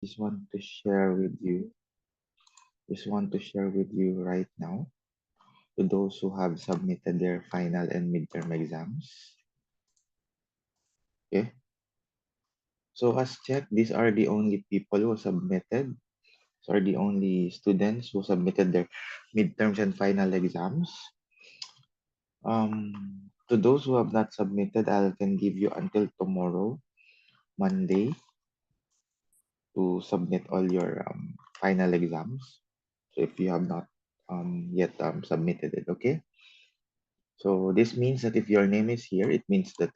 just want to share with you, right now to those who have submitted their final and midterm exams. Okay. So as checked, these are the only people who submitted. These are the only students who submitted their midterms and final exams. To those who have not submitted, I can give you until tomorrow, Monday, to submit all your final exams. So if you have not yet submitted it, okay? So this means that if your name is here, it means that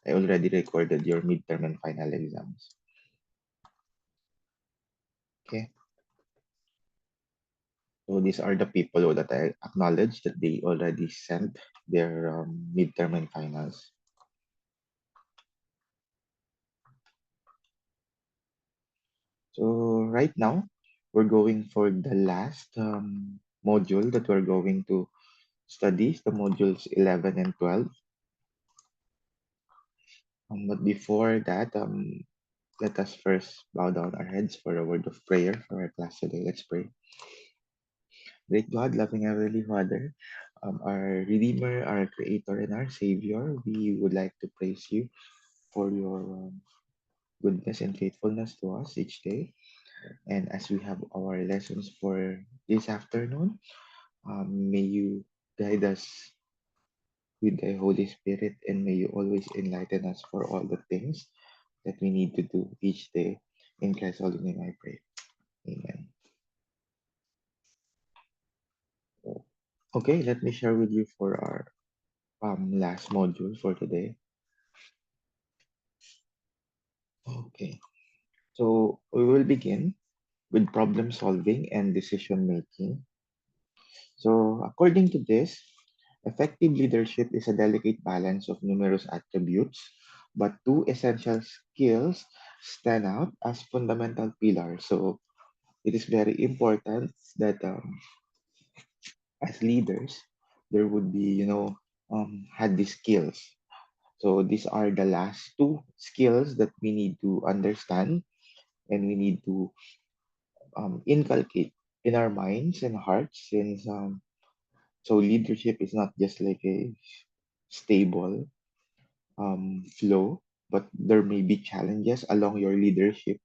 I already recorded your midterm and final exams. Okay. So these are the people that I acknowledge that they already sent their midterm and finals. So right now, we're going for the last module that we're going to study, the modules 11 and 12. But before that, let us first bow down our heads for a word of prayer for our class today. Let's pray. Great God, loving Heavenly Father, our Redeemer, our Creator, and our Savior, we would like to praise you for your goodness and faithfulness to us each day. And as we have our lessons for this afternoon, may you guide us with the Holy Spirit, and may you always enlighten us for all the things that we need to do each day. In Christ's holy name I pray. Amen. Okay, let me share with you for our last module for today. Okay, so we will begin with problem solving and decision making. So according to this, effective leadership is a delicate balance of numerous attributes, but two essential skills stand out as fundamental pillars. So it is very important that as leaders, there would be, had these skills. So these are the last two skills that we need to understand and we need to inculcate in our minds and hearts, since so leadership is not just like a stable flow, but there may be challenges along your leadership,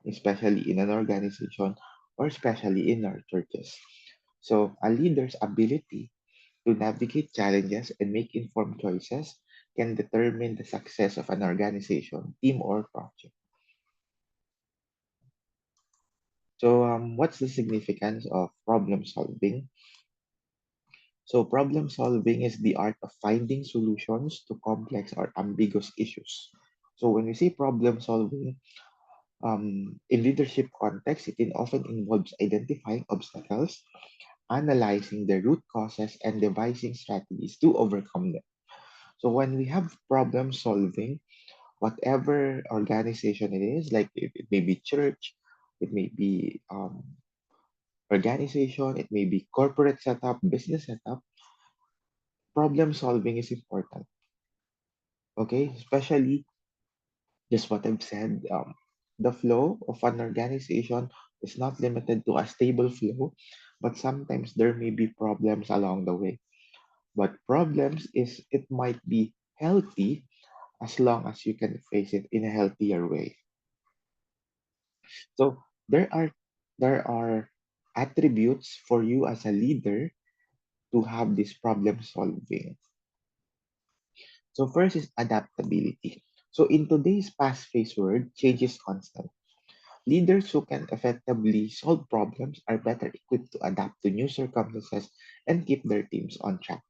especially in an organization or especially in our churches. So a leader's ability to navigate challenges and make informed choices can determine the success of an organization, team, or project. So, what's the significance of problem solving? So, problem solving is the art of finding solutions to complex or ambiguous issues. So, when we say problem solving, in leadership context, it often involves identifying obstacles, analyzing the root causes, and devising strategies to overcome them. So, when we have problem solving, whatever organization it is, like it may be church, it may be organization, it may be corporate setup, business setup, problem solving is important. Okay, especially just what I've said. The flow of an organization is not limited to a stable flow, but sometimes there may be problems along the way. But problems is it might be healthy as long as you can face it in a healthier way. So there are attributes for you as a leader to have this problem solving. So first is adaptability. So in today's fast-paced world, change is constant. Leaders who can effectively solve problems are better equipped to adapt to new circumstances and keep their teams on track.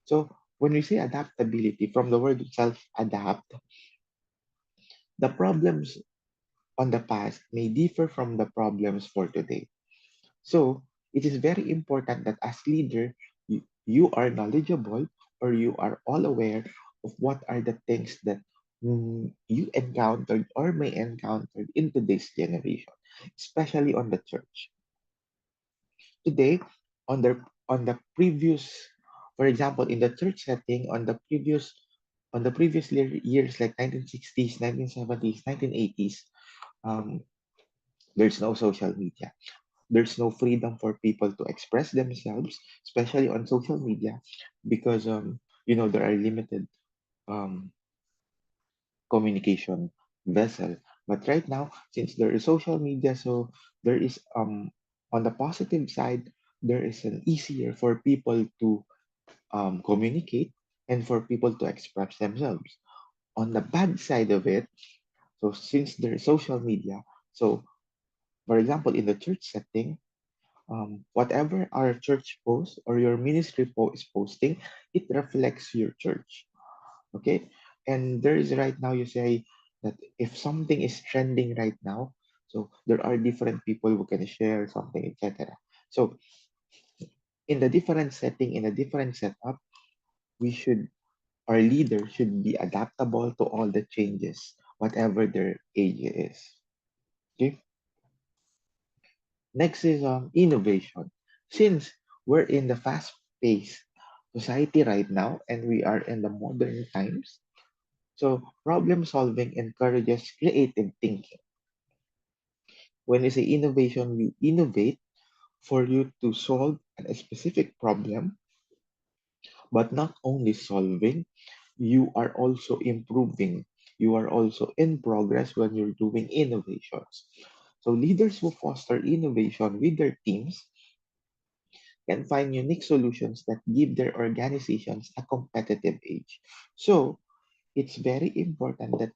So when we say adaptability, from the word itself, adapt, the problems on the past may differ from the problems for today. So it is very important that as leader, you are knowledgeable or you are all aware of what are the things that you encountered or may encounter in today's generation, especially on the church. Today, on the previous, for example, in the church setting, on the previous years like 1960s, 1970s, 1980s, um, There's no social media. There's no freedom for people to express themselves, especially on social media, because there are limited um, communication vessel. But right now, since there is social media, so there is on the positive side, there is an easier for people to communicate and for people to express themselves. On the bad side of it, so since there is social media, so for example, in the church setting, whatever our church posts or your ministry is posting, it reflects your church. Okay, and there is right now you say that if something is trending right now, so there are different people who can share something, etc. So in the different setting, in a different setup, we should our leader should be adaptable to all the changes, whatever their age is. Okay. Next is innovation. Since we're in the fast-paced society right now and we are in the modern times, so problem solving encourages creative thinking. When we say innovation, you innovate for you to solve a specific problem, but not only solving, you are also improving. You are also in progress when you're doing innovations. So leaders who foster innovation with their teams can find unique solutions that give their organizations a competitive edge. So it's very important that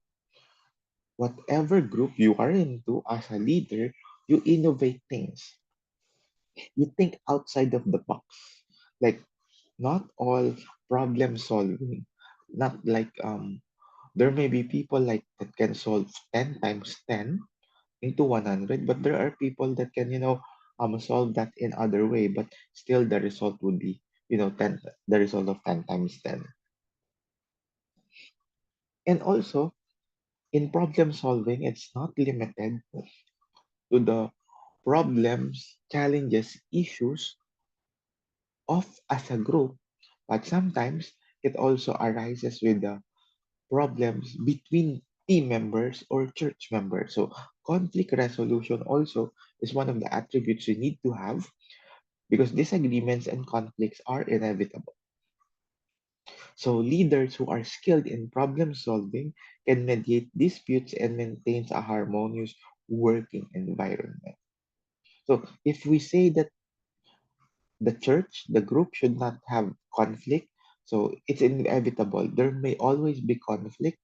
whatever group you are into as a leader, you innovate things. You think outside of the box. Like not all problem solving, not like there may be people like that can solve 10 times 10 into 100, but there are people that can solve that in other way, but still the result would be 10, the result of 10 times 10. And also in problem solving, it's not limited to the problems, challenges, issues of as a group, but sometimes it also arises with the problems between team members or church members. So conflict resolution also is one of the attributes you need to have because disagreements and conflicts are inevitable. So leaders who are skilled in problem solving can mediate disputes and maintains a harmonious working environment. So if we say that the church, the group should not have conflict, so it's inevitable. There may always be conflict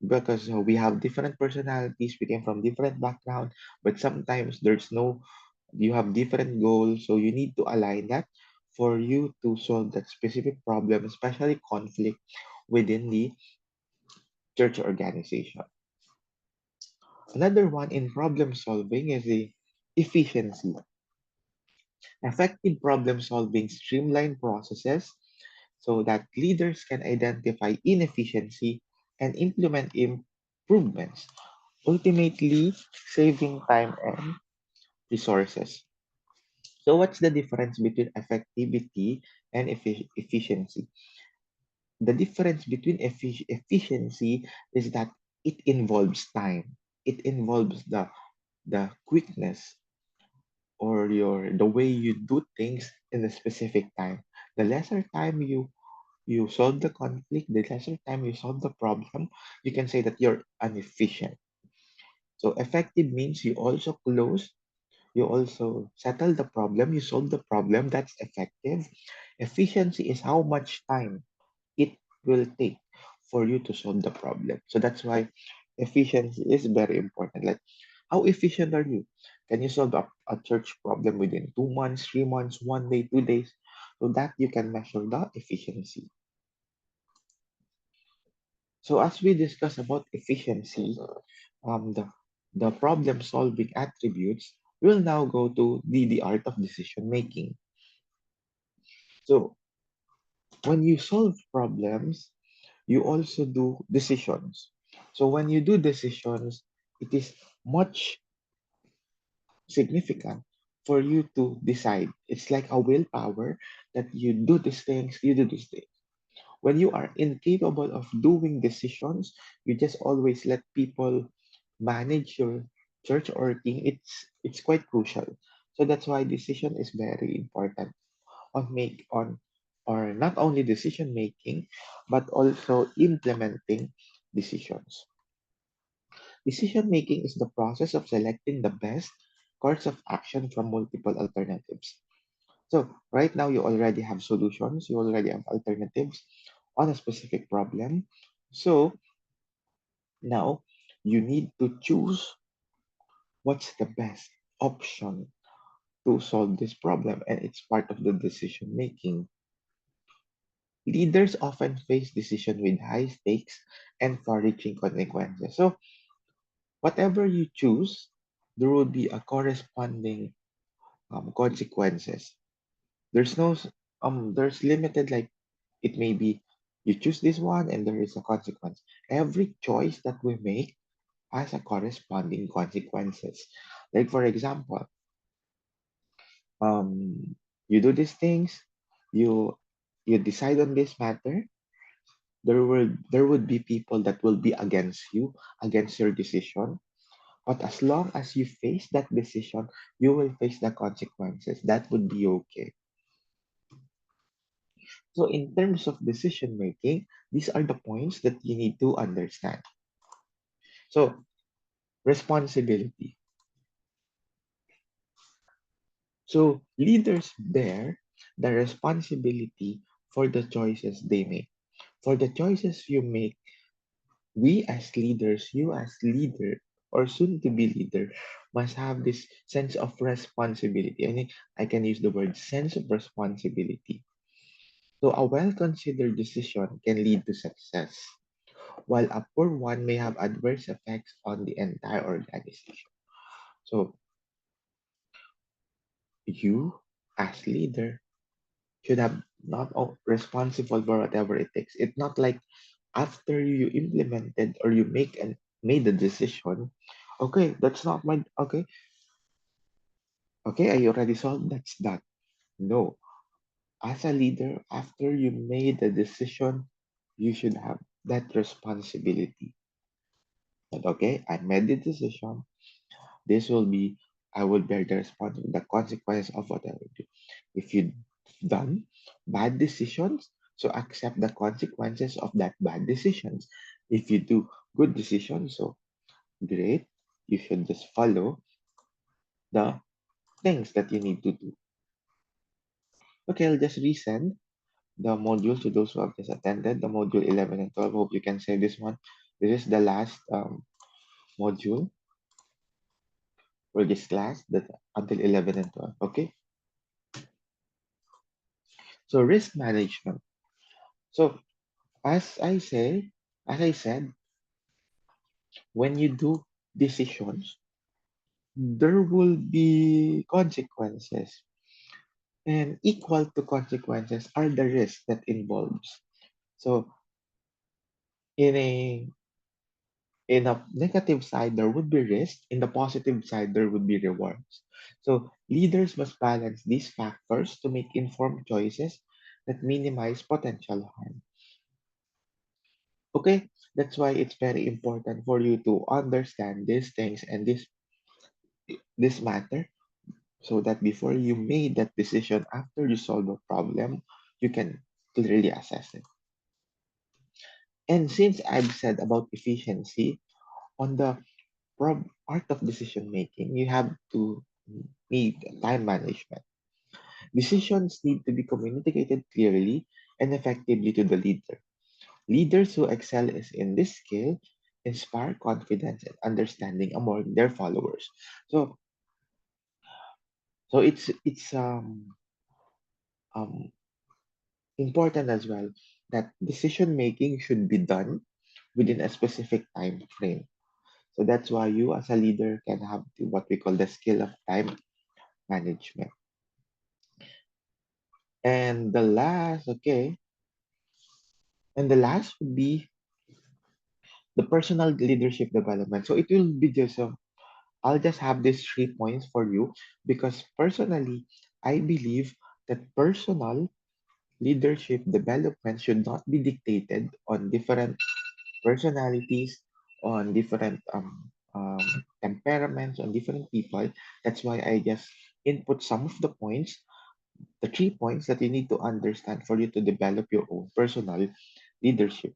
because we have different personalities, we came from different background, but sometimes you have different goals, so you need to align that for you to solve that specific problem, especially conflict within the church organization. Another one in problem solving is the efficiency. Effective problem solving streamline processes so that leaders can identify inefficiency and implement improvements, ultimately saving time and resources. So, what's the difference between effectivity and efficiency? The difference between efficiency is that it involves time. It involves the quickness or the way you do things in a specific time. The lesser time you solve the conflict, the lesser time you solve the problem, you can say that you're inefficient. So effective means you also settle the problem, you solve the problem. That's effective. Efficiency is how much time it will take for you to solve the problem. So that's why efficiency is very important. Like, how efficient are you? Can you solve a church problem within 2 months, 3 months, 1 day, 2 days? So that you can measure the efficiency. So as we discuss about efficiency, the problem solving attributes, we'll now go to the art of decision making. So when you solve problems, you also do decisions. So when you do decisions, it is much significant for you to decide. It's like a willpower that you do these things, you do these things. When you are incapable of doing decisions, you just always let people manage church or king, it's quite crucial. So that's why decision is very important on make on or not only decision making but also implementing decisions. Decision making is the process of selecting the best course of action from multiple alternatives. So right now you already have solutions, you already have alternatives on a specific problem. So now you need to choose what's the best option to solve this problem, and it's part of the decision making. Leaders often face decisions with high stakes and far-reaching consequences. So whatever you choose, there will be a corresponding consequences. There's no there's limited, like it may be you choose this one and there is a consequence. Every choice that we make has a corresponding consequences. Like for example, you do these things, you you decide on this matter, there would be people that will be against you, against your decision. But as long as you face that decision, you will face the consequences. That would be okay. So in terms of decision making, these are the points that you need to understand. So responsibility. So leaders bear the responsibility for the choices they make. For the choices you make, we as leaders, you as leader or soon to be leader, must have this sense of responsibility. I think I can use the word sense of responsibility. So a well considered decision can lead to success, while a poor one may have adverse effects on the entire organization. So you as leader should have not responsible for whatever it takes. It's not like after you implemented or you make and made the decision, okay, that's not my okay, okay, I already solved that's that. No. As a leader, after you made the decision, you should have that responsibility. That okay, I made the decision. This will be I will bear the consequence of what I will do. If you've done bad decisions, so accept the consequences of that bad decisions. If you do good decisions, so great. You should just follow the things that you need to do. Okay, I'll just resend the module to those who have just attended the module 11 and 12. Hope you can save this one. This is the last module for this class that until 11 and 12. Okay, so risk management. So as I say, as I said, when you do decisions, there will be consequences, and equal to consequences are the risks that involves. So in a negative side, there would be risk. In the positive side, there would be rewards. So leaders must balance these factors to make informed choices that minimize potential harm. Okay, that's why it's very important for you to understand these things and this matter so that before you made that decision after you solve a problem, you can clearly assess it. And since I've said about efficiency, on the part of decision making, you have to need time management. Decisions need to be communicated clearly and effectively to the leader. Leaders who excel is in this skill inspire confidence and understanding among their followers. So, so it's um important as well that decision making should be done within a specific time frame. So that's why you as a leader can have what we call the skill of time management. And the last, okay, and the last would be the personal leadership development. So it will be just I'll just have these 3 points for you because personally, I believe that personal leadership development should not be dictated on different personalities, on different um, temperaments on different people. That's why I just input some of the points, the 3 points that you need to understand for you to develop your own personal leadership.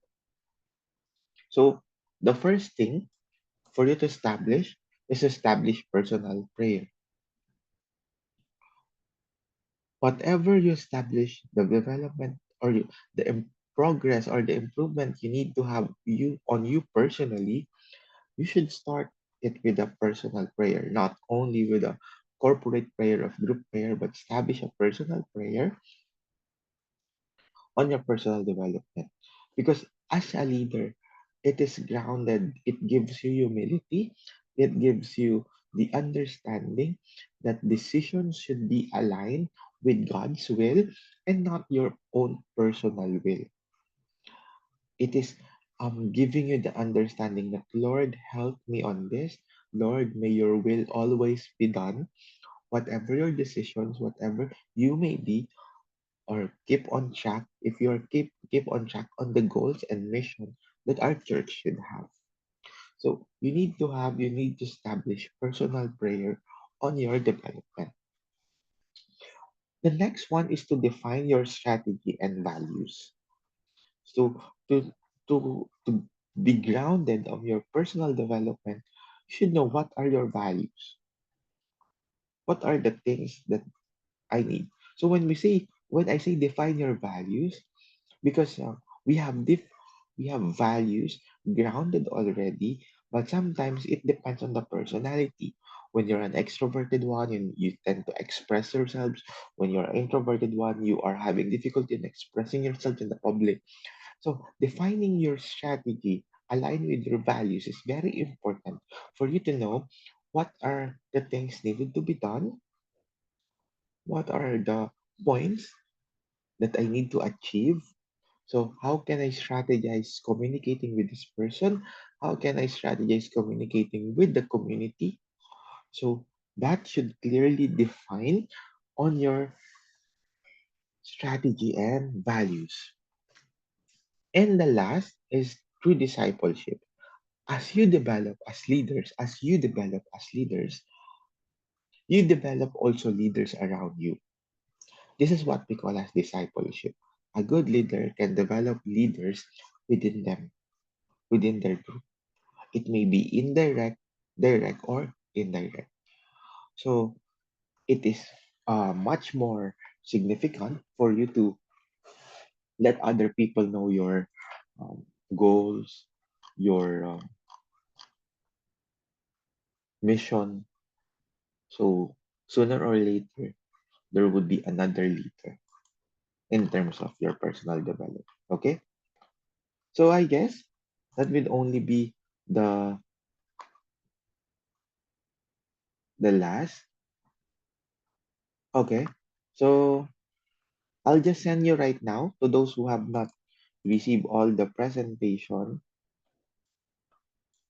So the first thing for you to establish is establish personal prayer. Whatever you establish, the development or progress or the improvement you need to have you on you personally, you should start it with a personal prayer, not only with a corporate prayer of group prayer, but establish a personal prayer on your personal development. Because as a leader, it is grounded, it gives you humility, it gives you the understanding that decisions should be aligned with God's will and not your own personal will. It is giving you the understanding that, Lord, help me on this. Lord, may your will always be done. Whatever your decisions, whatever you may be, or keep on track, if you're keep on track on the goals and mission that our church should have. So you need to establish personal prayer on your development. The next one is to define your strategy and values. So to to be grounded of your personal development, you should know what are your values. What are the things that I need? So when I say define your values, because we have we have values grounded already, but sometimes it depends on the personality. When you're an extroverted one, you tend to express yourselves. When you're an introverted one, you are having difficulty in expressing yourself in the public. So defining your strategy aligned with your values is very important for you to know what are the things needed to be done, what are the points that I need to achieve. So how can I strategize communicating with this person? How can I strategize communicating with the community? So that should clearly define on your strategy and values. And the last is through discipleship. As you develop as leaders, you develop also leaders around you. This is what we call as discipleship. A good leader can develop leaders within them, within their group. It may be indirect, direct, or indirect. So it is much more significant for you to let other people know your um, goals, your mission. So sooner or later, there would be another leader in terms of your personal development. Okay? So I guess that will only be the the last. Okay. So I'll just send you right now to those who have not received all the presentation.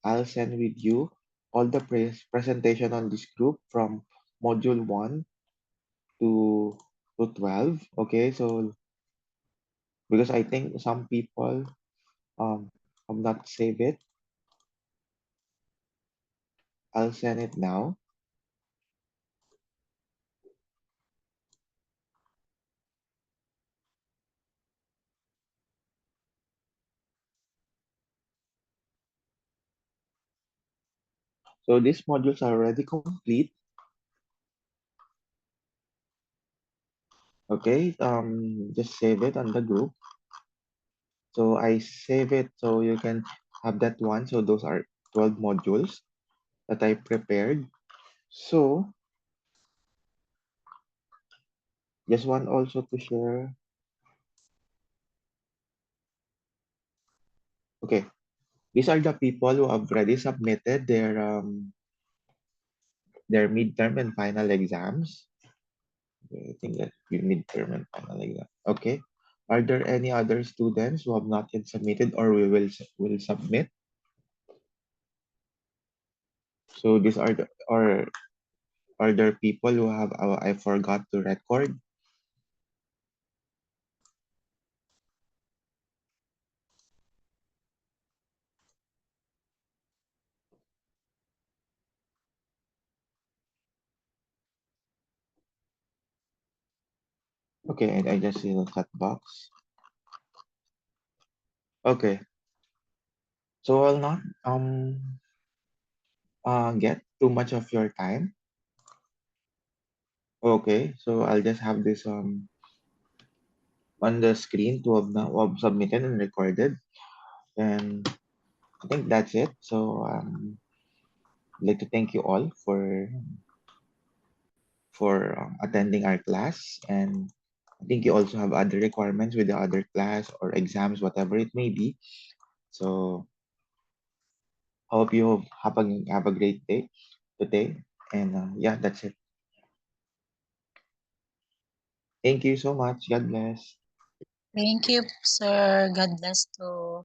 I'll send with you all the presentation on this group from module 1 to 12. Okay, so because I think some people um have not saved it, I'll send it now. So these modules are already complete. Okay, just save it on the group. So I save it so you can have that one. So those are 12 modules that I prepared. So just want also to share. Okay, these are the people who have already submitted their midterm and final exams. Okay, I think that your midterm and final exam. Okay. Are there any other students who have not yet submitted or we will submit? So these are the or are there people who have I forgot to record? Okay, and I just see the chat box. Okay, so I'll not get too much of your time. Okay, so I'll just have this on the screen to have now submitted and recorded, and I think that's it. So I'd like to thank you all for attending our class, and I think you also have other requirements with the other class or exams, whatever it may be. So hope you have a great day today, and yeah, that's it. Thank you so much. God bless. Thank you, sir. God bless too.